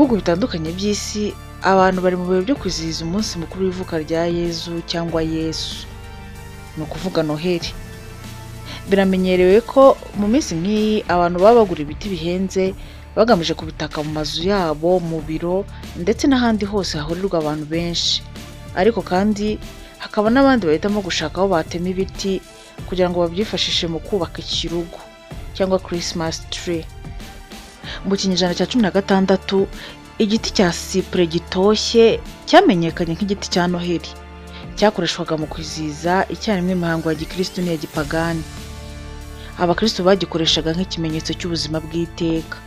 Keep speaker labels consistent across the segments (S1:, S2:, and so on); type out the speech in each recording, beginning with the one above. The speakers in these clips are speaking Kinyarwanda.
S1: bihugu bitandukanye by'isi abantu bari mu bihe byo kwizihiza umunsi mukuru w'ivuka rya Yezu cyangwa Yesu, ni ukuvuga Noheli. Biramenyerewe ko mu minsi nk'iyi abantu baba bagura ibiti bihenze bagamije kubitaka mu mazu yabo, mu biro ndetse n'ahandi hose hahurirwa abantu benshi. Ariko kandi hakaba n'abandi bahitamo gushaka aho batema ibiti kugira ngo babyifashishe mu kubaka ikirugu cyangwa Christmas tree. Mu kinyejana cya 16 igiti cya sipure gitoshye cyamenyekanye nk'igiti cya Noheli cyakoreshwaga mu kwizihiza icyarimwe imihango ya gikristo n'iya gipagani. Abakristo bagikoreshaga nk'ikimenyetso cy'ubuzima bw'iteka.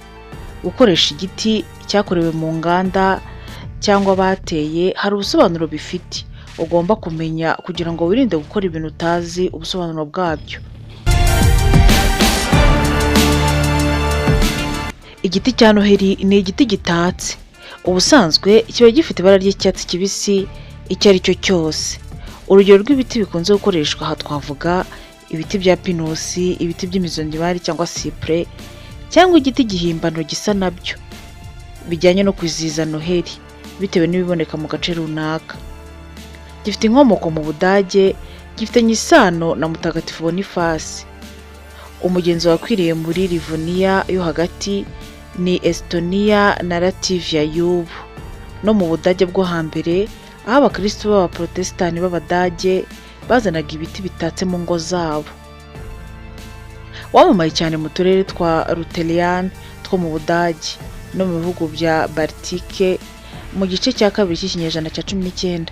S1: Gukoresha igiti cyakorewe mu nganda cyangwa bateye hari ubusobanuro bifite ugomba kumenya kugira ngo wirinde gukora ibintu utazi ubusobanuro bwabyo. Igiti cya Noheli ni igiti gitatse. Ubusanzwe kiba gifite ibara ry'icyatsi kibisi icyo ari cyo cyose. Urugero rw'ibiti bikunze gukoreshwa aha twavuga ibiti bya pinusi, ibiti by'imizondibari cyangwa sipure, cyangwa igiti gihimbano gisa nabyo bijyanye no kwizihiza Noheli bitewe n'ibiboneka mu gace runaka. Gifite inkomoko mu Budage, gifitanye isano na Mutagatifu Bonifasi. Umugenzi wakwiriye muri Livoniya yo hagati ni Estonia na Latvia y'ubu. No mu Budage bwo hambere aho abakristo b'abaprotestani b'Abadage bazanaga ibiti bitatse mu ngo zabo. Wamamaye cyane mu turere twa Luterian two mu Budage no mu bihugu bya Baltike mu gice cya kabiri cy'ikinyejana cya 19.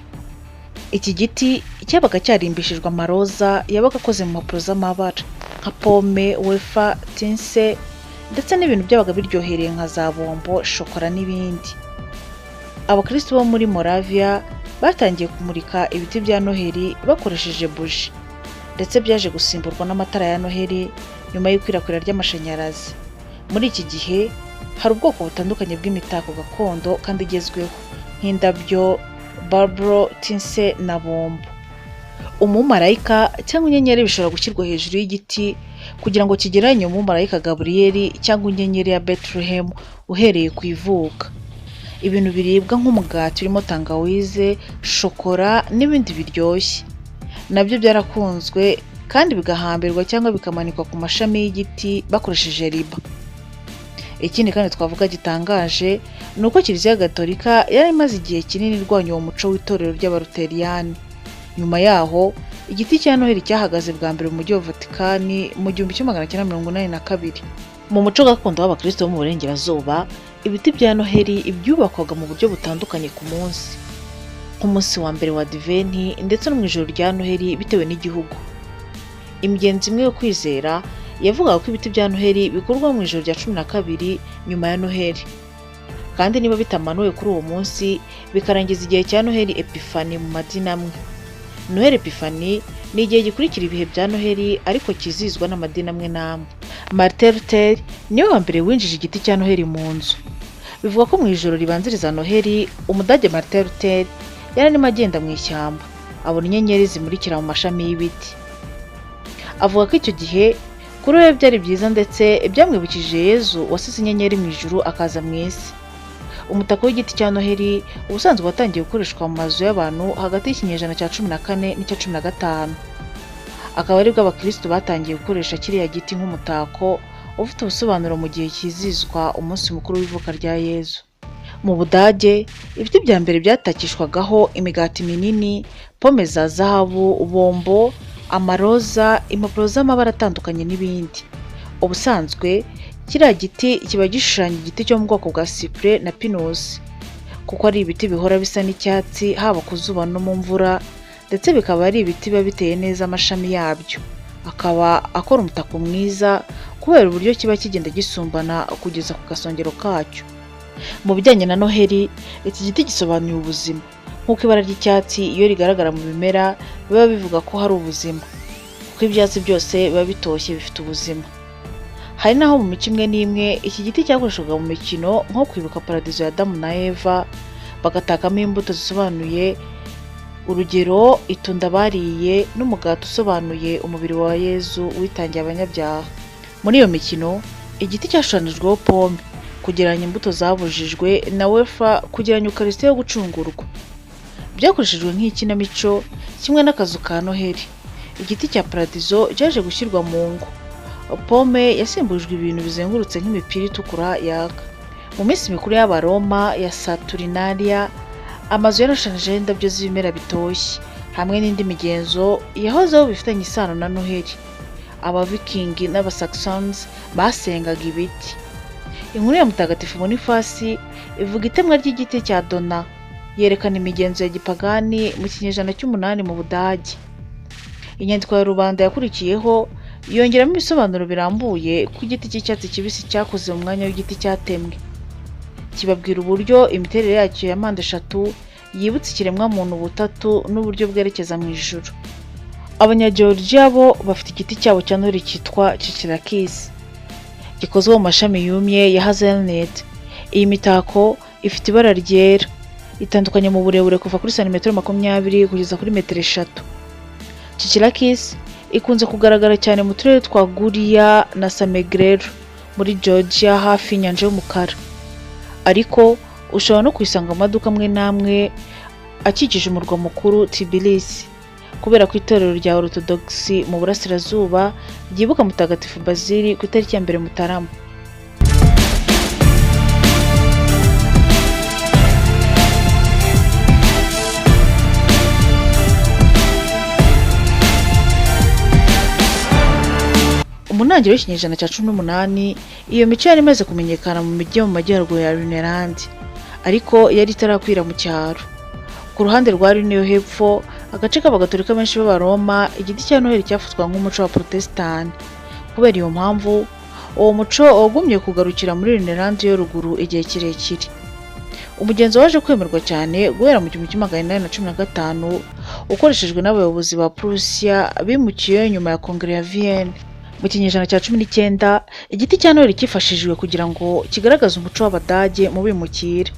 S1: Iki giti cyabaga cyarimbishijwe amaroza yabaga akoze mu mpapuro z'amabara nka pome, wefa, tinse ndetse n'ibintu byabaga biryohereye nka za bombo, shokora n'ibindi. Abakristo bo muri Moravia batangiye kumurika ibiti bya Noheli bakoresheje buji, ndetse byaje gusimburwa n'amatara ya Noheli nyuma y'ikwirakwira ry'amashanyarazi. Muri iki gihe hari ubwoko butandukanye bw'imitako gakondo kandi igezweho nk'indabyo, barbro, tinse na bombo. Umumarayika cyangwa inyenyeri bishobora gushyirwa hejuru y'igiti kugira ngo kigereranye umumarayika Gaburiyeli cyangwa inyenyeri ya Bethlehem uhereye ku ivuka. Ibintu biribwa nk'umugati urimo tangawize, shokora n'ibindi biryoshye nabyo byarakunzwe kandi bigahambirwa cyangwa bikamanikwa ku mashami y'igiti bakoresheje riba. Ikindi kandi twavuga gitangaje ni uko Kiliziya Gatolika yari imaze igihe kinini irwanya uwo muco w'itorero ry'Abaluteriyani. Nyuma yaho igiti cya Noheli cyahagaze bwa mbere mu mujyi wa Vatikani mu 1982. Mu muco gakondo w'abakristo bo mu burengerazuba, ibiti bya Noheli ibyubakwaga mu buryo butandukanye ku munsi, nk'umunsi wa mbere wa Adventi ndetse no mu ijoro rya Noheli bitewe n'igihugu. Imigenzo imwe yo kwizera yavugaga ko ibiti bya Noheli bikorwa mu ijoro rya 12 nyuma ya Noheli, kandi niba bitamanuwe kuri uwo munsi bikarangiza igihe cya Noheli Epifani mu madini amwe. Noheli Epifani ni igihe gikurikira ibihe bya Noheli ariko kizizwa n'amadini amwe n'amwe. Martin Luther niwe wa mbere winjije igiti cya Noheli mu nzu. Bivuga ko mu ijoro ribanziriza Noheli Umudage Martin Luther yari arimo agenda mu ishyamba abona inyenyeri zimurikira mu mashami y'ibiti. Avuga ko icyo gihe kuri we byari byiza ndetse byamwibukije Yezu wasize inyenyeri mu ijuru akaza mu isi. Umutako w'igiti cya Noheli ubusanzwe watangiye gukoreshwa mu mazu y'abantu hagati y'ikinyejana cya 14 n'icya 15. Akaba aribwo abakristo batangiye gukoresha kiriya giti nk'umutako ufite ubusobanuro mu gihe kizizwa umunsi mukuru w'ivuka rya Yezu. Mu Budage ibiti bya mbere byatakishwagaho imigati minini, pome za zahabu, bombo, amaroza, impapuro z'amabara atandukanye n'ibindi. Ubusanzwe kiriya giti kiba gishushanya igiti cyo mu bwoko bwa sipure na pinusi, kuko ari ibiti bihora bisa n'icyatsi haba ku zuba no mu mvura, ndetse bikaba ari ibiti biba biteye neza amashami yabyo. Akaba akora umutako mwiza kubera uburyo kiba kigenda gisumbana kugeza ku gasongero kacyo. Mu bijyanye na Noheli, iki giti gisobanuye ubuzima, nk'uko ibara ry'icyatsi iyo rigaragara mu bimera biba bivuga ko hari ubuzima, kuko ibyatsi byose biba bitoshye bifite ubuzima. Hari naho mu mico imwe n'imwe iki giti cyakoreshwaga mu mikino nko kwibuka paradizo ya Adamu na Eva, bagatakamo imbuto zisobanuye urugero itunda bariye n'umugati usobanuye umubiri wa Yezu witangiye abanyabyaha. Muri iyo mikino igiti cyashushanijweho pome kugereranya imbuto zabujijwe na wefa kugereranya ukarisiti yo gucungurwa. Byakoreshejwe nk'ikinamico kimwe n'akazu ka Noheli. Igiti cya paradizo cyaje gushyirwa mu ngo. Pome yasimbujwe ibintu bizengurutse nk'imipira itukura yaka. Mu minsi mikuru y'Abaroma ya Saturinalia, amazu yarashanijeho indabyo z'ibimera bitoshye hamwe n'indi migenzo yahozeho bifitanye isano na Noheli. Abavikingi n'Abasaxons basengaga ibiti. Inkuru ya Mutagatifu Bonifasi ivuga itemwa ry'igiti cya Dona, yerekana imigenzo ya gipagani mu kinyejana cy'umunani mu Budage. Inyandiko ya rubanda yakurikiyeho yongeramo ibisobanuro birambuye ku giti cy'icyatsi kibisi cyakoze mu mwanya w'igiti cyatemwe. Kibabwira uburyo imiterere yacyo ya mpande eshatu yibutse ikiremwa muntu butatu n'uburyo bwerekeza mu ijuru. Abanyageorgia bo bafite igiti cyabo cya Noheli cyitwa Chichirakis, gikozwe mu mashami yumye ya hazelnut. Iyi mitako ifite ibara ryera, itandukanye mu burebure kuva kuri santimetero 20 kugeza kuri metero 3. Chichirakis ikunze kugaragara cyane mu turere twa Guria na Samegrero muri Georgia hafi y'inyanja y'umukara, ariko ushobora no kuyisanga mu maduka amwe n'amwe akikije umurwa mukuru Tbilisi, kubera ko itorero rya Orthodoxi mu burasirazuba ryibuka Mutagatifu Bazili ku itariki ya 1 Mutarama. Mu ntangiriro y'ikinyejana cya 18 iyo mico yari imaze kumenyekana mu mijyi yo mu majyaruguru ya Runelandi, ariko yari itarakwira mu cyaro. Ku ruhande rwa Rhine yo hepfo, agace k'abagatolika benshi b'Abaroma, igiti cya Noheli cyafatwa nk'umuco wa Protestant. Kubera iyo mpamvu, uwo muco wagumye kugarukira muri Runelandi yo ruguru igihe kirekire. Umugenzo waje kwemerwa cyane guhera mu 1815 ukoreshejwe n'abayobozi ba Prussia bimukiye nyuma ya Kongere ya Vienne. Mu kinyejana cya 19 igiti cya Noheli cyifashishijwe kugira ngo kigaragaze umuco w'Abadage mu bimukira.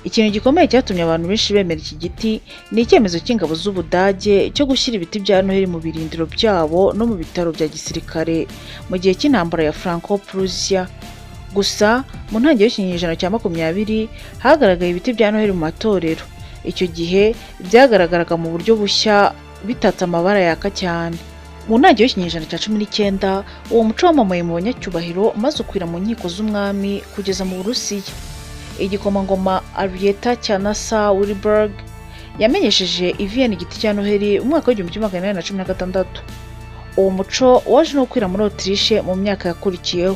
S1: Ikintu gikomeye cyatumye abantu benshi bemera iki giti ni icyemezo cy'ingabo z'Ubudage cyo gushyira ibiti bya Noheli mu birindiro byabo no mu bitaro bya gisirikare mu gihe cy'intambara ya Franco-Prussia. Gusa mu ntangiriro y'ikinyejana cya 20 hagaragaye ibiti bya Noheli mu matorero. Icyo gihe byagaragaraga mu buryo bushya bitatse amabara yaka cyane. Mu ntangiriro y'ikinyejana cya 19 uwo muco wamamaye mu banyacyubahiro maze ukwira mu nkiko z'umwami kugeza mu Burusiya. Igikomangoma Arieta cya Nassau Wilburg yamenyesheje i Vienne igiti cya Noheli mu mwaka w'1816. Uwo muco waje no kwira muri Autriche mu myaka yakurikiyeho.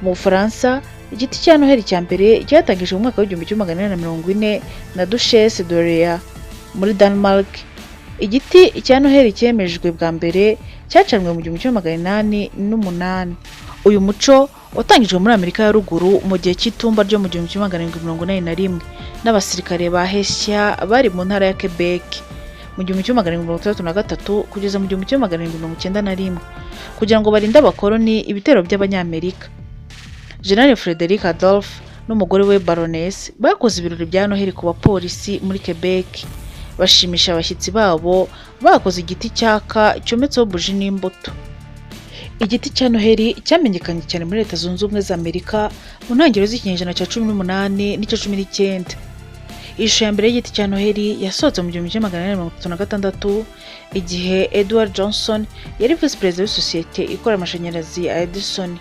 S1: Mu Bufaransa, igiti cya Noheli cya mbere cyatangijwe mu mwaka w'1840 na Duchesse d'Orléans. Muri Denmark, igiti cya Noheli cyemejwe bwa mbere cyacanwe mu 1808. Uyu muco watangijwe muri Amerika ya ruguru mu gihe cy'itumba ryo mu 1781 n'abasirikare ba Hessia bari mu ntara ya Quebec mu 1863 kugeza mu 1891 kugira ngo barinde abakoloni ibitero by'Abanyamerika. General Frederick Adolphe n'umugore we Baroness bakoze ibirori bya Noheli ku bapolisi muri Quebec, bashimisha abashyitsi babo bakoze igiti cyaka cyometseho buji n'imbuto. Igiti cya Noheli cyamenyekanye cyane muri Leta Zunze Ubumwe za Amerika mu ntangiriro z'ikinyejana cya 18 n'icya 19. Ishusho ya mbere y'igiti cya Noheli yasohotse mu 1836 igihe Edward Johnson yari visi perezida w'isosiyete ikora amashanyarazi ya Edison.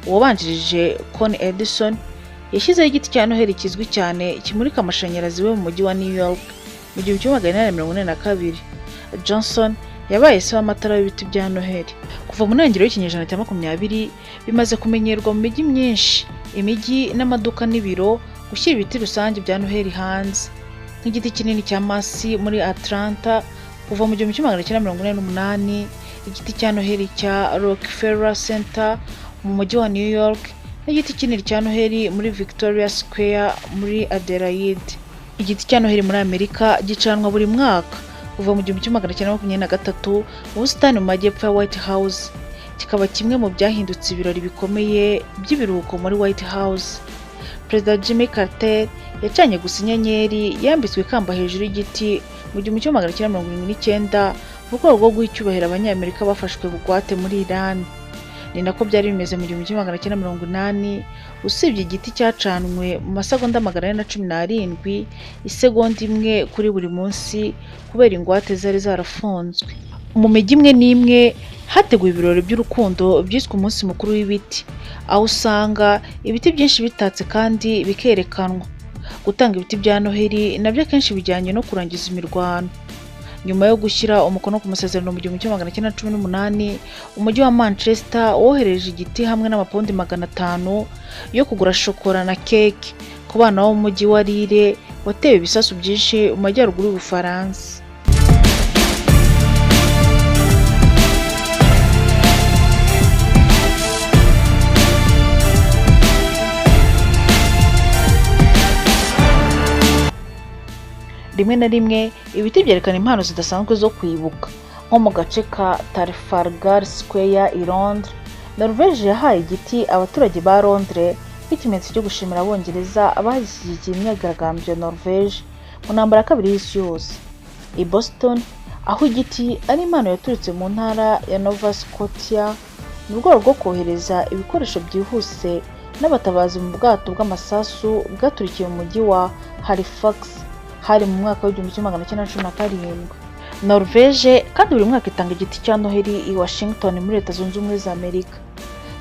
S1: Uwabanjirije Connie Edison yashyizeho igiti cya Noheli kizwi cyane kimurika amashanyarazi we mu mujyi wa New York mu 1842. Johnson yabaye se w'amatara y'ibiti bya Noheli. Kuva mu ntangiriro y'ikinyejana cya 20 bimaze kumenyerwa mu mijyi myinshi, imijyi n'amaduka n'ibiro gushyira ibiti rusange bya Noheli hanze, nk'igiti kinini cya Masi muri Atlanta kuva mu 1948, igiti cya Noheli cya Rockefeller Center mu mujyi wa New York n'igiti kinini cya Noheli muri Victoria Square muri Adelaide. Igiti cya Noheli muri Amerika gicanwa buri mwaka kuva mu 1923 mu busitani mu majyepfo ya White House, kikaba kimwe mu byahindutse ibirori bikomeye by'ibiruhuko muri White House. Perezida Jimmy Carter yacanye gusa inyenyeri yambitswe ikamba hejuru y'igiti mu 1979 mu rwego rwo guha icyubahiro Abanyamerika bafashwe bugwate muri Iran. Ni nako byari bimeze mu 1980, usibye igiti cyacanwe mu masegonda 417, isegonda imwe kuri buri munsi kubera ingwate zari zarafunzwe. Mu mijyi imwe n'imwe hateguwe ibirori by'urukundo byiswe umunsi mukuru w'ibiti, aho usanga ibiti byinshi bitatse kandi bikerekanwa. Gutanga ibiti bya Noheli nabyo akenshi bijyanye no kurangiza imirwano. Nyuma yo gushyira umukono ku masezerano mu 1918, umujyi wa Manchester wohereje igiti hamwe n'amapondi 500 yo kugura shokora na keke ku bana bo mu mujyi wa Lille watewe ibisasu byinshi mu majyaruguru y'Ubufaransa. Rimwe na rimwe ibiti byerekana impano zidasanzwe zo kwibuka, nko mu gace ka Trafalgar Square i Londres. Norvège yahaye igiti abaturage ba Londres nk'ikimenyetso cyo gushimira Abongereza abashyigikiye imyigaragambyo ya Norvège mu ntambara ya kabiri y'isi yose. I Boston, aho igiti ari impano yaturutse mu ntara ya Nova Scotia mu rwego rwo kohereza ibikoresho byihuse n'abatabazi mu bwato bw'amasasu bwaturikiye mu mujyi wa Halifax hari mu mwaka w'1917. Norvège kandi buri mwaka itanga igiti cya Noheli i Washington muri Leta Zunze Ubumwe za Amerika,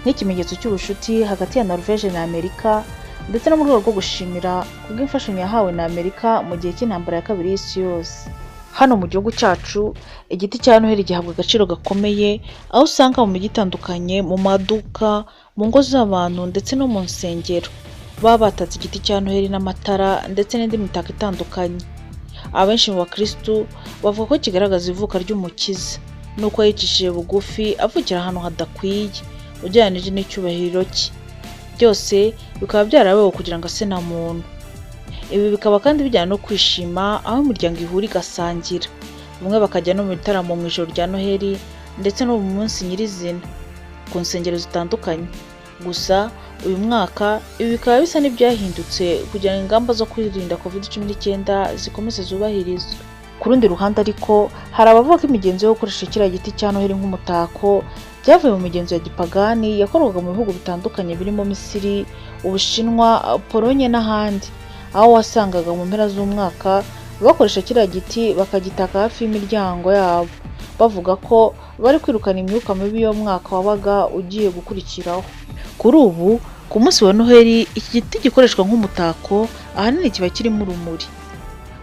S1: nk'ikimenyetso cy'ubucuti hagati ya Norvège na Amerika, ndetse no mu rwego rwo gushimira kubw'imfashanyo yahawe na Amerika mu gihe cy'intambara ya kabiri y'isi yose. Hano mu gihugu cyacu, igiti cya Noheli gihabwa agaciro gakomeye, aho usanga mu mijyi itandukanye, mu maduka, mu ngo z'abantu ndetse no mu nsengero baba batatse igiti cya Noheli n'amatara ndetse n'indi mitako itandukanye. Abenshi mu bakristu bavuga ko kigaragaza ivuka ry'Umukiza, nuko yicishije bugufi avukira ahantu hadakwiye ugereranije n'icyubahiro cye. Byose bikaba byarabayeho kugira ngo ase na muntu. Ibi bikaba kandi bijyana no kwishima, aho imiryango ihura igasangira, bamwe bakajya no mu bitaramo mu ijoro rya Noheli ndetse no mu munsi nyirizina ku nsengero zitandukanye. Gusa uyu mwaka ibi bikaba bisa n'ibyahindutse kugira ngo ingamba zo kwirinda COVID-19 zikomeze zubahirizwe. Ku rundi ruhande ariko, hari abavuga ko imigenzo yo gukoresha kiriya giti cya Noheli nk'umutako byavuye mu migenzo ya gipagani yakorwaga mu bihugu bitandukanye birimo Misiri, Ubushinwa, Polonye n'ahandi, aho wasangaga mu mpera z'umwaka bakoresha kiriya giti bakagitaka hafi y'imiryango yabo, bavuga ko bari kwirukana imyuka mibi yo mwaka wabaga ugiye gukurikiraho. Kuri ubu, ku munsi wa Noheli, iki giti gikoreshwa nk'umutako, ahanini kiba kirimo urumuri.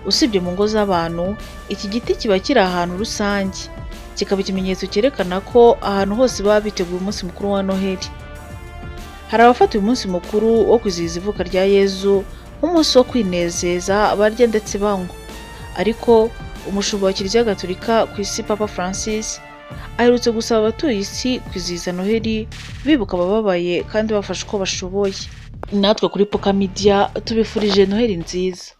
S1: Usibye mu ngo z'abantu, iki giti kiba kiri ahantu rusange, kikaba ikimenyetso cyerekana ko ahantu hose baba biteguye umunsi mukuru wa Noheli. Hari abafata uyu munsi mukuru wo kwizihiza ivuka rya Yezu nk'umunsi wo kwinezeza, barya ndetse banywa. Ariko umushumba wa Kiliziya Gatolika ku isi, Papa Francis, aherutse gusaba abatuye isi kwizihiza Noheli bibuka abababaye kandi bafasha uko bashoboye. Natwe kuri Pukka Media tubifurije Noheli nziza.